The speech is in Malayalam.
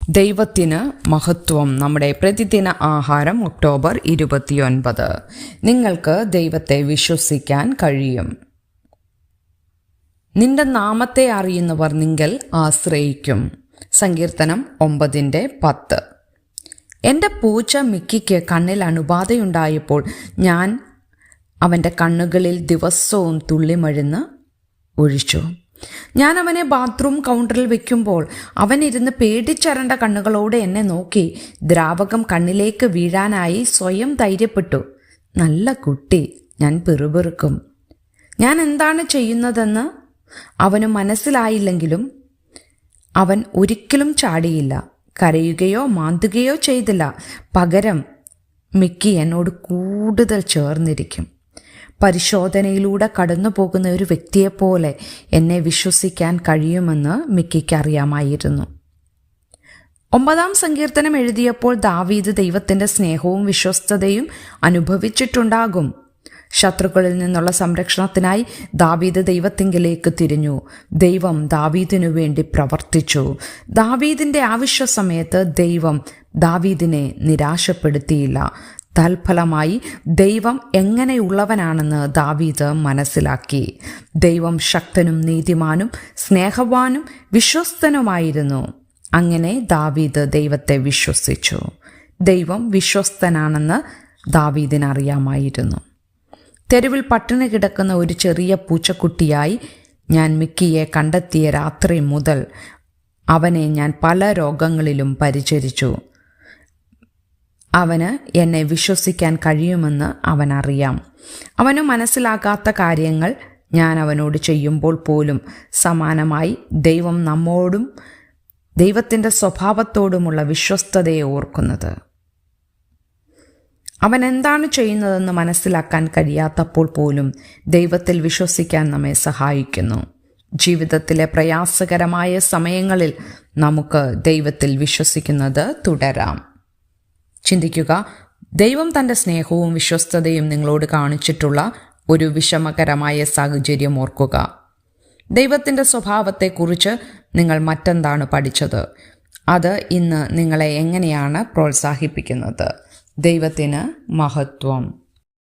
ദൈവത്തിന് മഹത്വം. നമ്മുടെ പ്രതിദിന ആഹാരം ഒക്ടോബർ 29. നിങ്ങൾക്ക് ദൈവത്തെ വിശ്വസിക്കാൻ കഴിയും. നിന്റെ നാമത്തെ അറിയുന്നവർ നിങ്കൽ ആശ്രയിക്കും. സങ്കീർത്തനം 9:10. എൻ്റെ പൂച്ച മിക്കിക്ക് കണ്ണിൽ അണുബാധയുണ്ടായപ്പോൾ ഞാൻ അവൻ്റെ കണ്ണുകളിൽ ദിവസവും തുള്ളിമരുന്ന് ഒഴിച്ചു. ഞാൻ അവനെ ബാത്റൂം കൗണ്ടറിൽ വെക്കുമ്പോൾ അവനിരുന്ന് പേടിച്ചരണ്ട കണ്ണുകളോടെ എന്നെ നോക്കി ദ്രാവകം കണ്ണിലേക്ക് വീഴാനായി സ്വയം ധൈര്യപ്പെട്ടു. നല്ല കുട്ടി, ഞാൻ പിറുപിറുക്കും. ഞാൻ എന്താണ് ചെയ്യുന്നതെന്ന് അവന് മനസ്സിലായില്ലെങ്കിലും അവൻ ഒരിക്കലും ചാടിയില്ല, കരയുകയോ മാന്തുകയോ ചെയ്തില്ല. പകരം മിക്കി എന്നോട് കൂടുതൽ ചേർന്നിരിക്കും. പരിശോധനയിലൂടെ കടന്നു പോകുന്ന ഒരു വ്യക്തിയെപ്പോലെ എന്നെ വിശ്വസിക്കാൻ കഴിയുമെന്ന് മിക്കിക്ക് അറിയാമായിരുന്നു. 9-ാം സങ്കീർത്തനം എഴുതിയപ്പോൾ ദാവീദ് ദൈവത്തിൻ്റെ സ്നേഹവും വിശ്വസ്തതയും അനുഭവിച്ചിട്ടുണ്ടാകും. ശത്രുക്കളിൽ നിന്നുള്ള സംരക്ഷണത്തിനായി ദാവീദ് ദൈവത്തിങ്കിലേക്ക് തിരിഞ്ഞു. ദൈവം ദാവീദിനു വേണ്ടി പ്രവർത്തിച്ചു. ദാവീദിൻ്റെ ആവശ്യ സമയത്ത് ദൈവം ദാവീദിനെ നിരാശപ്പെടുത്തിയില്ല. തൽഫലമായി ദൈവം എങ്ങനെയുള്ളവനാണെന്ന് ദാവീദ് മനസ്സിലാക്കി. ദൈവം ശക്തനും നീതിമാനും സ്നേഹവാനും വിശ്വസ്തനുമായിരുന്നു. അങ്ങനെ ദാവീദ് ദൈവത്തെ വിശ്വസിച്ചു. ദൈവം വിശ്വസ്തനാണെന്ന് ദാവീദിന് അറിയാമായിരുന്നു. തെരുവിൽ പട്ടിണി കിടക്കുന്ന ഒരു ചെറിയ പൂച്ചക്കുട്ടിയായി ഞാൻ മിക്കിയെ കണ്ടെത്തിയ രാത്രി മുതൽ അവനെ ഞാൻ പല രോഗങ്ങളിലും പരിചരിച്ചു. അവന് എന്നെ വിശ്വസിക്കാൻ കഴിയുമെന്ന് അവനറിയാം. അവന് മനസ്സിലാകാത്ത കാര്യങ്ങൾ ഞാൻ അവനോട് ചെയ്യുമ്പോൾ പോലും സമാനമായി ദൈവം നമ്മോടും ദൈവത്തിൻ്റെ സ്വഭാവത്തോടുമുള്ള വിശ്വസ്തതയെ ഓർക്കുന്നത്. അവൻ എന്താണ് ചെയ്യുന്നതെന്ന് മനസ്സിലാക്കാൻ കഴിയാത്തപ്പോൾ പോലും ദൈവത്തിൽ വിശ്വസിക്കാൻ നമ്മെ സഹായിക്കുന്നു. ജീവിതത്തിലെ പ്രയാസകരമായ സമയങ്ങളിൽ നമുക്ക് ദൈവത്തിൽ വിശ്വസിക്കുന്നത് തുടരാം. ചിന്തിക്കുക, ദൈവം തൻ്റെ സ്നേഹവും വിശ്വസ്തതയും നിങ്ങളോട് കാണിച്ചിട്ടുള്ള ഒരു വിഷമകരമായ സാഹചര്യം ഓർക്കുക. ദൈവത്തിൻ്റെ സ്വഭാവത്തെക്കുറിച്ച് നിങ്ങൾ മറ്റെന്താണ് പഠിച്ചത്? അത് ഇന്ന് നിങ്ങളെ എങ്ങനെയാണ് പ്രോത്സാഹിപ്പിക്കുന്നത്? ദൈവത്തിന് മഹത്വം.